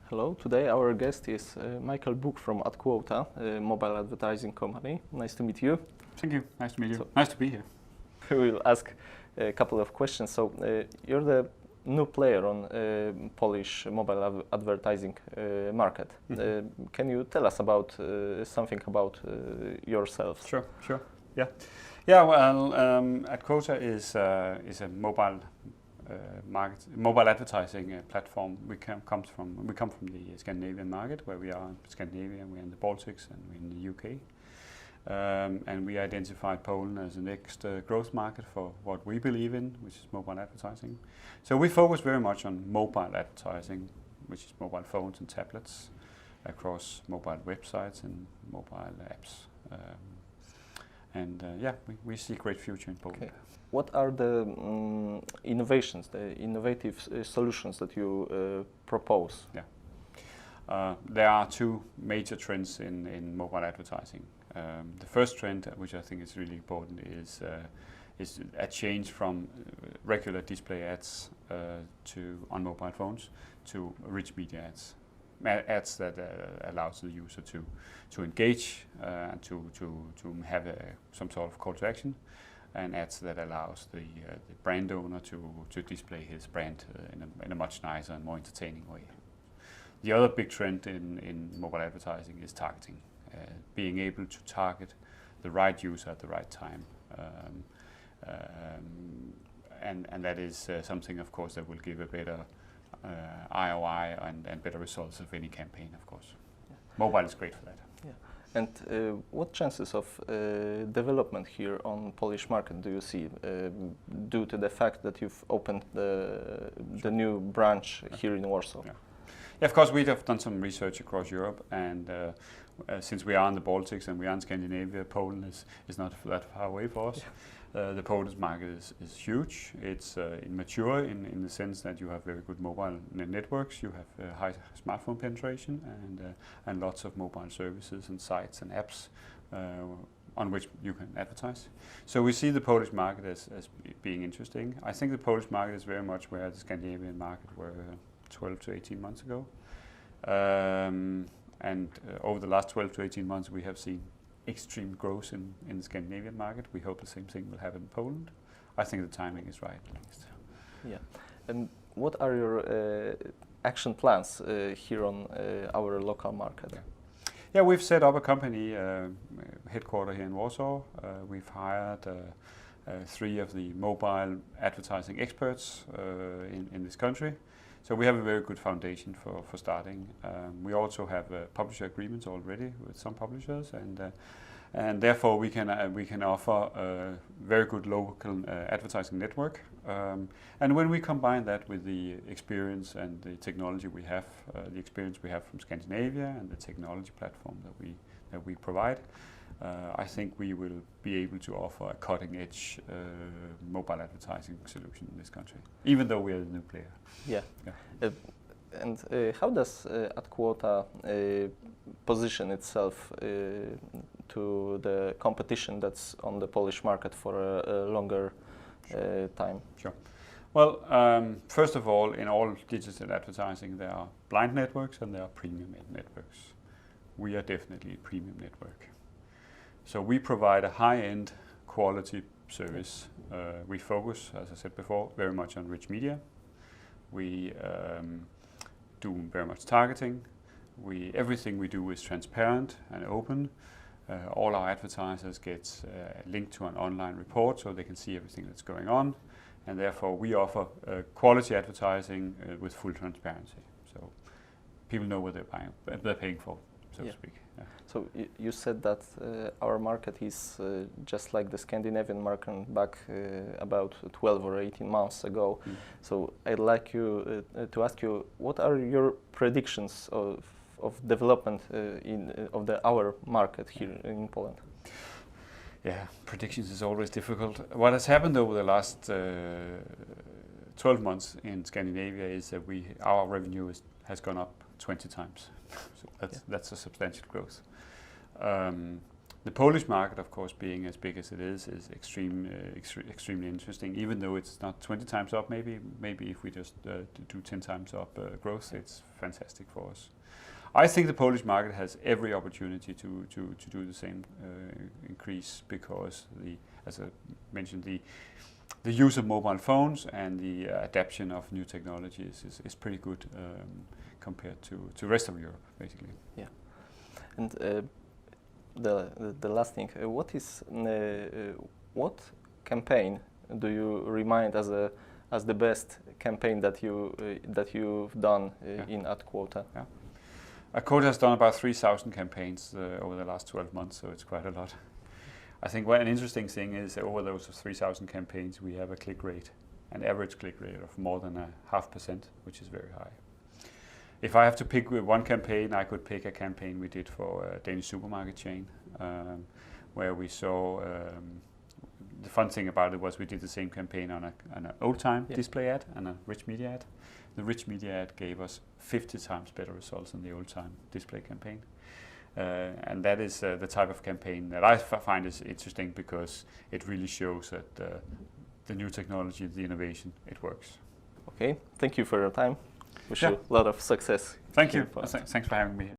Hello, today our guest is Michael Buch from adQuota, a mobile advertising company. Nice to meet you. Thank you, nice to meet you. So, nice to be here. We will ask a couple of questions. So you're the new player on Polish mobile advertising market. Mm-hmm. Can you tell us about something about yourself? Sure. Yeah. Well, adQuota is a mobile advertising platform. We come from the Scandinavian market, where we are in Scandinavia, we're in the Baltics, and we're in the UK. And we identified Poland as the next growth market for what we believe in, which is mobile advertising. So we focus very much on mobile advertising, which is mobile phones and tablets, across mobile websites and mobile apps. We see a great future in Poland. Okay. What are the innovations, the innovative solutions that you propose? Yeah. There are two major trends in mobile advertising. The first trend, which I think is really important, is a change from regular display ads on mobile phones to rich media ads. Ads that allows the user to engage and to have some sort of call to action, and ads that allows the brand owner to display his brand in a much nicer and more entertaining way. The other big trend in mobile advertising is targeting, being able to target the right user at the right time. And that is something, of course, that will give a better ROI and better results of any campaign, of course. Yeah. Mobile is great for that. Yeah. And what chances of development here on Polish market do you see due to the fact that you've opened the new branch here in Warsaw? Yeah, of course, we have done some research across Europe, and since we are in the Baltics and we are in Scandinavia, Poland is not that far away for us. Yeah. The Polish market is huge. It's immature in the sense that you have very good mobile networks, you have high smartphone penetration, and lots of mobile services and sites and apps on which you can advertise. So we see the Polish market as being interesting. I think the Polish market is very much where the Scandinavian market were 12 to 18 months ago. Over the last 12 to 18 months, we have seen extreme growth in the Scandinavian market. We hope the same thing will happen in Poland. I think the timing is right, at least. Yeah. And what are your action plans here on our local market? Yeah, we've set up a company headquartered here in Warsaw. We've hired 3 of the mobile advertising experts in this country. So we have a very good foundation for starting. We also have publisher agreements already with some publishers, and therefore we can offer a very good local advertising network. And when we combine that with the experience and the technology we have, the experience we have from Scandinavia and the technology platform that we provide, I think we will be able to offer a cutting-edge mobile advertising solution in this country, even though we are the new player. Yeah. And how does adQuota position itself to the competition that's on the Polish market for a longer time? Sure. Well, first of all, in all digital advertising, there are blind networks and there are premium networks. We are definitely a premium network. So we provide a high-end quality service. We focus, as I said before, very much on rich media. We do very much targeting. Everything we do is transparent and open. All our advertisers get linked to an online report so they can see everything that's going on. And therefore we offer quality advertising with full transparency. So people know what they're paying for, so to speak. Yeah. So you said that our market is just like the Scandinavian market back about 12 or 18 months ago. Mm. So I'd like you to ask you, what are your predictions of development of our market here in Poland? Yeah, predictions is always difficult. What has happened over the last 12 months in Scandinavia is that our revenue has gone up 20 times. So that's a substantial growth. The Polish market, of course, being as big as it is extremely interesting. Even though it's not 20 times up, maybe if we just do 10 times up growth, it's fantastic for us. I think the Polish market has every opportunity to do the same increase, because as I mentioned, the use of mobile phones and the adaptation of new technologies is pretty good compared to the rest of Europe, basically. Yeah, and the last thing, what campaign do you remind as the best campaign that you've done in adQuota? Yeah. adQuota has done about 3,000 campaigns over the last 12 months, so it's quite a lot. I think an interesting thing is that over those 3,000 campaigns, we have an average click rate of more than 0.5%, which is very high. If I have to pick one campaign, I could pick a campaign we did for a Danish supermarket chain, where we saw, the fun thing about it was we did the same campaign on an old-time display ad and a rich media ad. The rich media ad gave us 50 times better results than the old-time display campaign. And that is the type of campaign that I find is interesting, because it really shows that the new technology, the innovation, it works. Okay, thank you for your time. Wish you a lot of success. Thank you. Thanks for having me here.